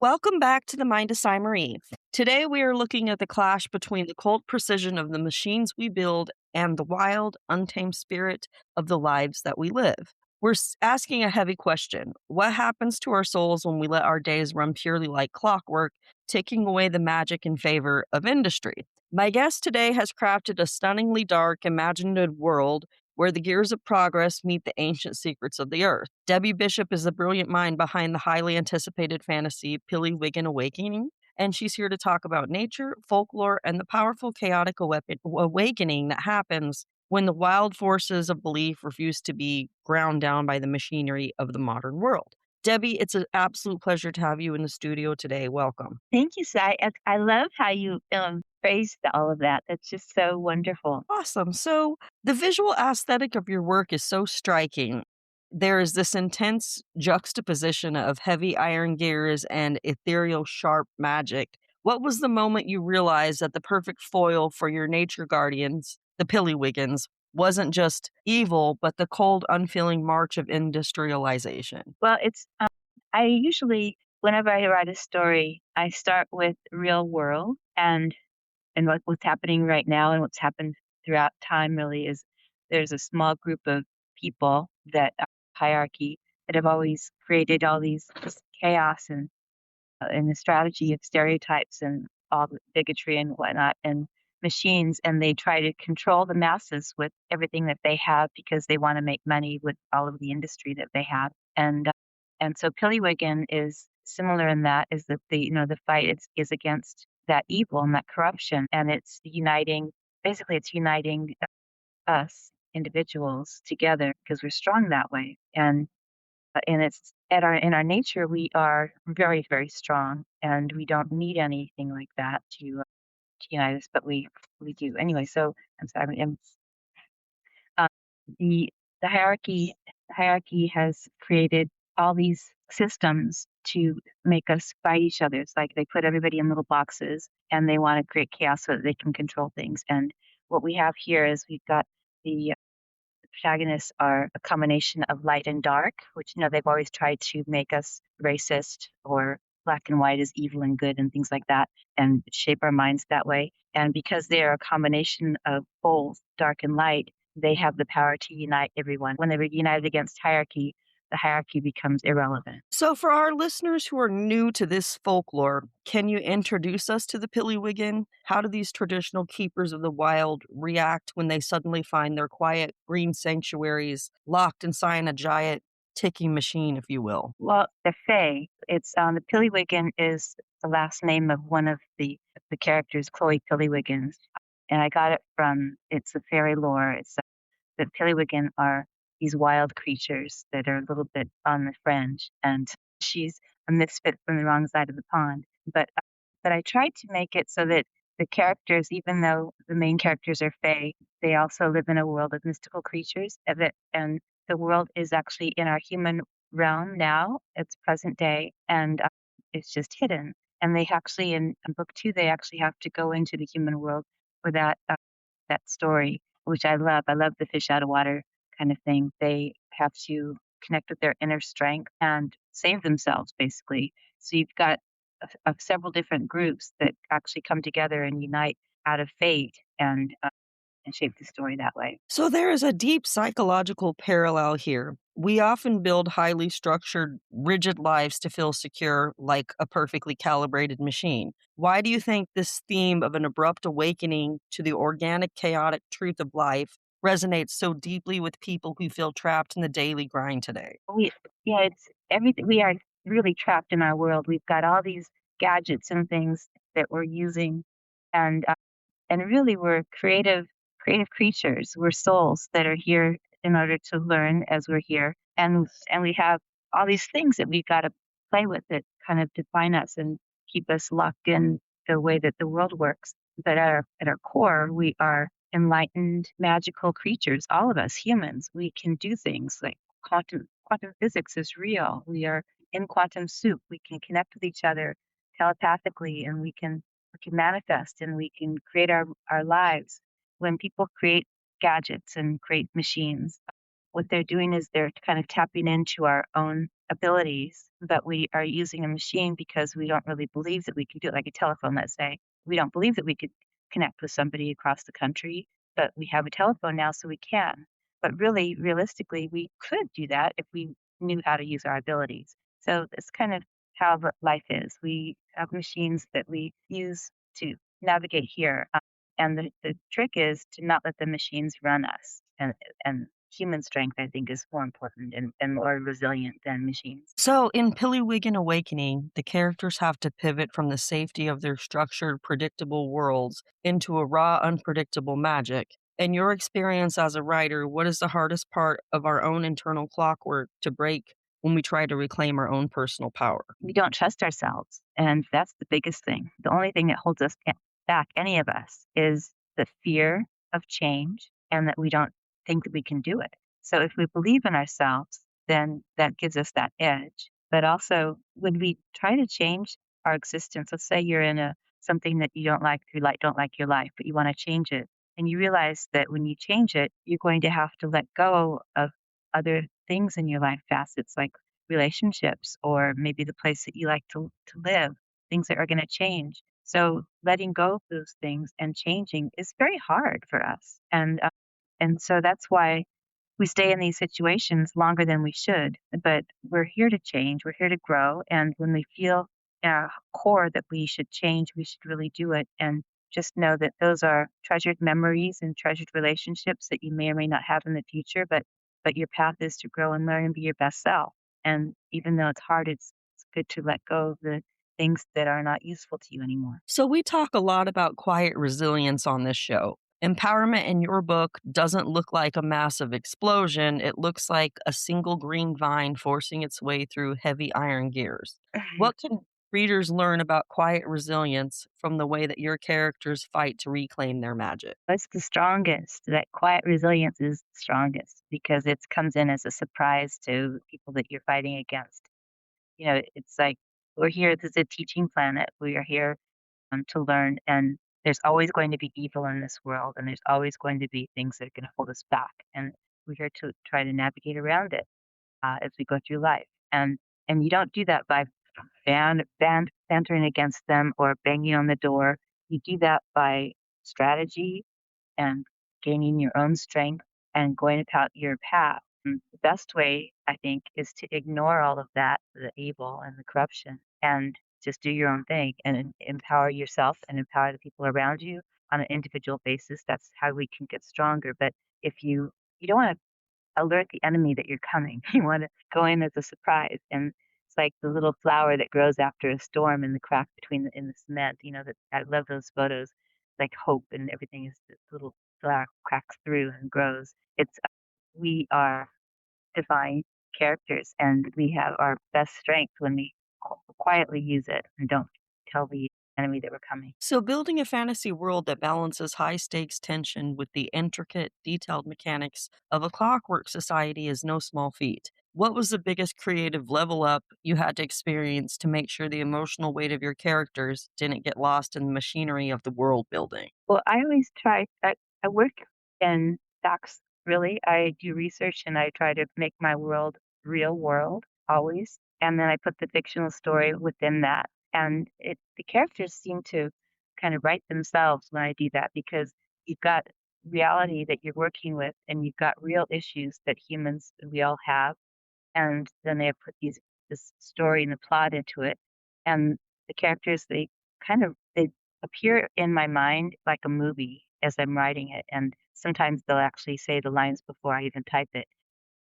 Welcome back to the Mind of Sai Marie. Today we are looking at the clash between the cold precision of the machines we build and the wild, untamed spirit of the lives that we live. We're asking a heavy question. What happens to our souls when we let our days run purely like clockwork, taking away the magic in favor of industry? My guest today has crafted a stunningly dark, imaginative world where the gears of progress meet the ancient secrets of the earth. Debbie Bishop is the brilliant mind behind the highly anticipated fantasy Pillywiggin Awakening, and she's here to talk about nature, folklore, and the powerful chaotic awakening that happens when the wild forces of belief refuse to be ground down by the machinery of the modern world. Debbie, it's an absolute pleasure to have you in the studio today. Welcome. Thank you, Sai. I love how you phrased all of that. That's just so wonderful. Awesome. So, the visual aesthetic of your work is so striking. There is this intense juxtaposition of heavy iron gears and ethereal sharp magic. What was the moment you realized that the perfect foil for your nature guardians, the Pillywiggins, wasn't just evil, but the cold, unfeeling march of industrialization? Well, I usually, whenever I write a story, I start with real world and what's happening right now and what's happened throughout time. Really, is there's a small group of people that hierarchy that have always created all this chaos and the strategy of stereotypes and all the bigotry and whatnot and machines, and they try to control the masses with everything that they have because they want to make money with all of the industry that they have. And so Pillywiggin is similar in that is that the fight is against that evil and that corruption, and it's uniting us individuals together because we're strong that way. And it's at our in our nature, we are very, very strong, and we don't need anything like that to unite us, but we do. Anyway, so I'm sorry, um, the the hierarchy has created all these systems to make us fight each other. It's like they put everybody in little boxes, and they wanna create chaos so that they can control things, and what we have here is we've got the protagonists are a combination of light and dark, which, they've always tried to make us racist or black and white is evil and good and things like that and shape our minds that way. And because they are a combination of both dark and light, they have the power to unite everyone. When they're united against hierarchy, the hierarchy becomes irrelevant. So, for our listeners who are new to this folklore, can you introduce us to the Pillywiggin? How do these traditional keepers of the wild react when they suddenly find their quiet green sanctuaries locked inside a giant ticking machine, if you will? Well, the Fae, the Pillywiggin is the last name of one of the characters, Chloe Pillywiggins, and I got it from it's the fairy lore. It's the Pillywiggin are these wild creatures that are a little bit on the fringe, and she's a misfit from the wrong side of the pond. But I tried to make it so that the characters, even though the main characters are Fae, they also live in a world of mystical creatures. And the world is actually in our human realm now. It's present day, and it's just hidden. And they actually, in book two, they actually have to go into the human world for that story, which I love. I love the fish out of water kind of thing. They have to connect with their inner strength and save themselves, basically. So you've got several different groups that actually come together and unite out of fate and shape the story that way. So, there is a deep psychological parallel here. We often build highly structured, rigid lives to feel secure, like a perfectly calibrated machine. Why do you think this theme of an abrupt awakening to the organic, chaotic truth of life resonates so deeply with people who feel trapped in the daily grind today? We, yeah, it's everything. We are really trapped in our world. We've got all these gadgets and things that we're using, and and really we're creative creatures. We're souls that are here in order to learn as we're here, and we have all these things that we've got to play with that kind of define us and keep us locked in the way that the world works. But at our core, we are enlightened, magical creatures. All of us humans, we can do things like quantum physics is real. We are in quantum soup. We can connect with each other telepathically, and we can manifest and we can create our lives. When people create gadgets and create machines, what they're doing is they're kind of tapping into our own abilities, but we are using a machine because we don't really believe that we can do it, like a telephone, let's say. We don't believe that we could connect with somebody across the country, but we have a telephone now, so we can. But really, realistically, we could do that if we knew how to use our abilities. So it's kind of how life is. We have machines that we use to navigate here. And the trick is to not let the machines run us. And human strength, I think, is more important and more resilient than machines. So, in Pillywiggin Awakening, the characters have to pivot from the safety of their structured, predictable worlds into a raw, unpredictable magic. In your experience as a writer, what is the hardest part of our own internal clockwork to break when we try to reclaim our own personal power? We don't trust ourselves, and that's the biggest thing. The only thing that holds us back, any of us, is the fear of change and that we don't think that we can do it. So if we believe in ourselves, then that gives us that edge. But also, when we try to change our existence, let's say you're in a something that you don't like your life, but you want to change it, and you realize that when you change it, you're going to have to let go of other things in your life, facets like relationships or maybe the place that you like to live, things that are going to change. So letting go of those things and changing is very hard for us. And so that's why we stay in these situations longer than we should. But we're here to change, we're here to grow. And when we feel in our core that we should change, we should really do it. And just know that those are treasured memories and treasured relationships that you may or may not have in the future, but your path is to grow and learn and be your best self. And even though it's hard, it's good to let go of the things that are not useful to you anymore. So, we talk a lot about quiet resilience on this show. Empowerment in your book doesn't look like a massive explosion. It looks like a single green vine forcing its way through heavy iron gears. What can readers learn about quiet resilience from the way that your characters fight to reclaim their magic? What's the strongest? That quiet resilience is the strongest because it comes in as a surprise to people that you're fighting against. You know, it's like we're here. This is a teaching planet. We are here to learn, and there's always going to be evil in this world, and there's always going to be things that are going to hold us back, and we're here to try to navigate around it as we go through life. And you don't do that by bantering against them or banging on the door. You do that by strategy and gaining your own strength and going about your path. And the best way, I think, is to ignore all of that, the evil and the corruption, and just do your own thing and empower yourself and empower the people around you on an individual basis. That's how we can get stronger. But if you don't want to alert the enemy that you're coming. You want to go in as a surprise, and it's like the little flower that grows after a storm in the crack between in the cement. You know that I love those photos, like hope and everything is this little flower cracks through and grows. It's we are divine characters, and we have our best strength when we quietly use it and don't tell the enemy that we're coming. So, building a fantasy world that balances high stakes tension with the intricate, detailed mechanics of a clockwork society is no small feat. What was the biggest creative level up you had to experience to make sure the emotional weight of your characters didn't get lost in the machinery of the world building? Well, I always try. I work in facts. Really, I do research and I try to make my world real world always, and then I put the fictional story within that. And the characters seem to kind of write themselves when I do that because you've got reality that you're working with, and you've got real issues that humans we all have, and then they put this story and the plot into it, and the characters they appear in my mind like a movie as I'm writing it, and sometimes they'll actually say the lines before I even type it,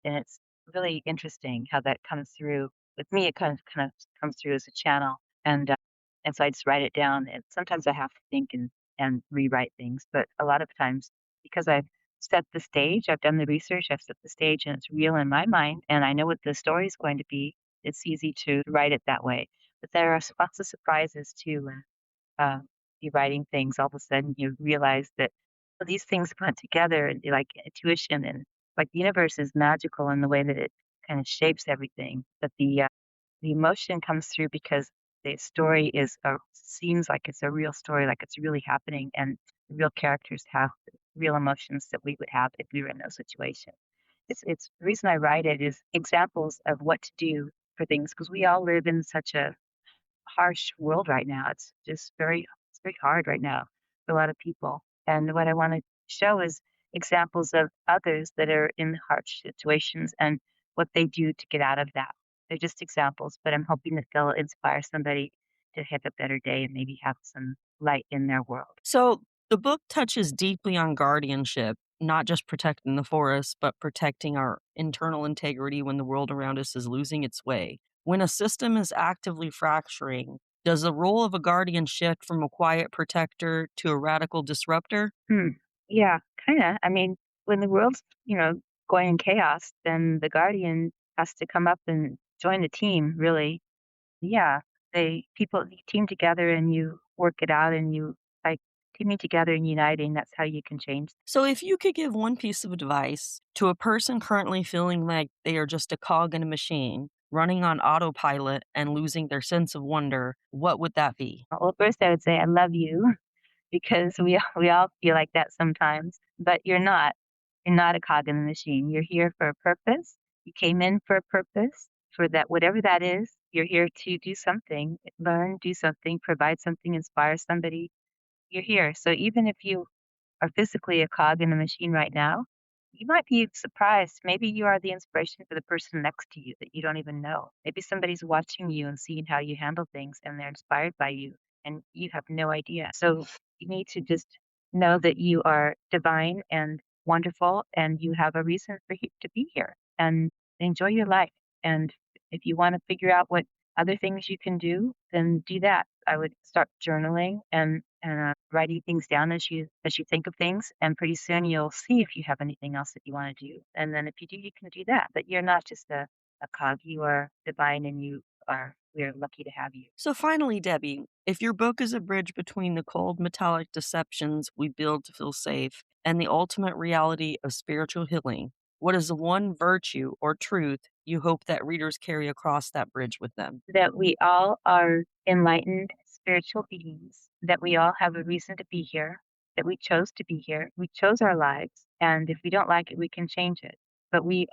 and it's really interesting how that comes through. With me, it kind of comes through as a channel, and so I just write it down. And sometimes I have to think and rewrite things, but a lot of times because I've set the stage, I've done the research, I've set the stage, and it's real in my mind, and I know what the story is going to be. It's easy to write it that way. But there are lots of surprises too when you're writing things. All of a sudden, you realize that well, these things went together, and like intuition and like the universe is magical in the way that it kind of shapes everything. But the emotion comes through because the story seems like it's a real story, like it's really happening, and the real characters have real emotions that we would have if we were in those situations. It's the reason I write it is examples of what to do for things because we all live in such a harsh world right now. It's just it's very hard right now for a lot of people. And what I want to show is examples of others that are in harsh situations and what they do to get out of that. They're just examples, but I'm hoping that they'll inspire somebody to have a better day and maybe have some light in their world. So the book touches deeply on guardianship, not just protecting the forest, but protecting our internal integrity when the world around us is losing its way. When a system is actively fracturing, does the role of a guardian shift from a quiet protector to a radical disruptor? Hmm. Yeah, kinda. I mean, when the world's, going in chaos, then the guardian has to come up and join the team, really. Yeah, you team together and you work it out and you like teaming together and uniting, that's how you can change. So, if you could give one piece of advice to a person currently feeling like they are just a cog in a machine, running on autopilot and losing their sense of wonder, what would that be? Well, first I would say I love you because we all feel like that sometimes, but you're not. You're not a cog in the machine. You're here for a purpose. You came in for a purpose, for that whatever that is. You're here to do something, learn, do something, provide something, inspire somebody. You're here. So even if you are physically a cog in a machine right now, you might be surprised. Maybe you are the inspiration for the person next to you that you don't even know. Maybe somebody's watching you and seeing how you handle things and they're inspired by you and you have no idea. So you need to just know that you are divine and wonderful and you have a reason to be here and enjoy your life. And if you want to figure out what other things you can do, then do that. I would start journaling and writing things down as you think of things, and pretty soon you'll see if you have anything else that you want to do. And then if you do, you can do that. But you're not just a cog. You are divine, and we are lucky to have you. So, finally, Debbie, if your book is a bridge between the cold metallic deceptions we build to feel safe and the ultimate reality of spiritual healing, what is the one virtue or truth you hope that readers carry across that bridge with them? That we all are enlightened spiritual beings, that we all have a reason to be here, that we chose to be here. We chose our lives, and if we don't like it, we can change it. But we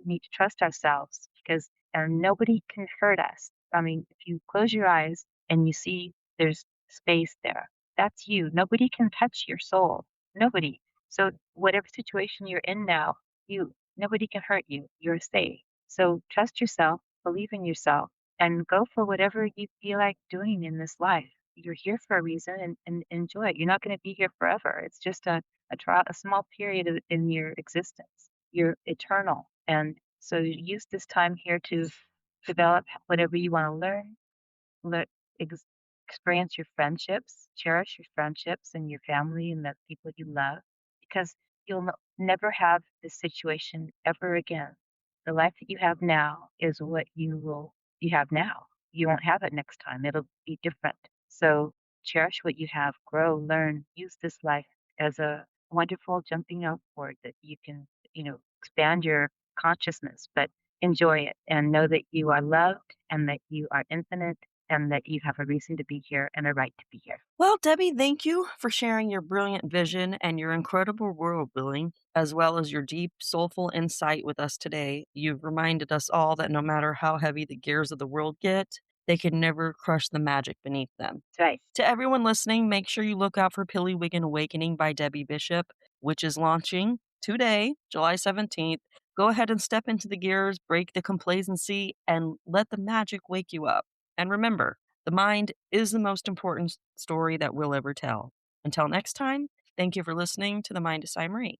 need to trust ourselves because nobody can hurt us. I mean, if you close your eyes and you see there's space there, that's you. Nobody can touch your soul. Nobody. So whatever situation you're in now, nobody can hurt you. You're safe. So trust yourself, believe in yourself, and go for whatever you feel like doing in this life. You're here for a reason and enjoy it. You're not going to be here forever. It's just a small period in your existence. You're eternal. And so use this time here to develop whatever you want to learn, let experience your friendships, cherish your friendships and your family and the people you love, because never have this situation ever again. The life that you have now is what you have now. You won't have it next time. It'll be different. So cherish what you have, grow, learn, use this life as a wonderful jumping out board that you can, expand your consciousness, but enjoy it and know that you are loved and that you are infinite and that you have a reason to be here and a right to be here. Well, Debbie, thank you for sharing your brilliant vision and your incredible world building, as well as your deep, soulful insight with us today. You've reminded us all that no matter how heavy the gears of the world get, they can never crush the magic beneath them. That's right. To everyone listening, make sure you look out for Pillywiggin Awakening by Debbie Bishop, which is launching today, July 17th. Go ahead and step into the gears, break the complacency, and let the magic wake you up. And remember, the mind is the most important story that we'll ever tell. Until next time, thank you for listening to the Mind of Sai Marie.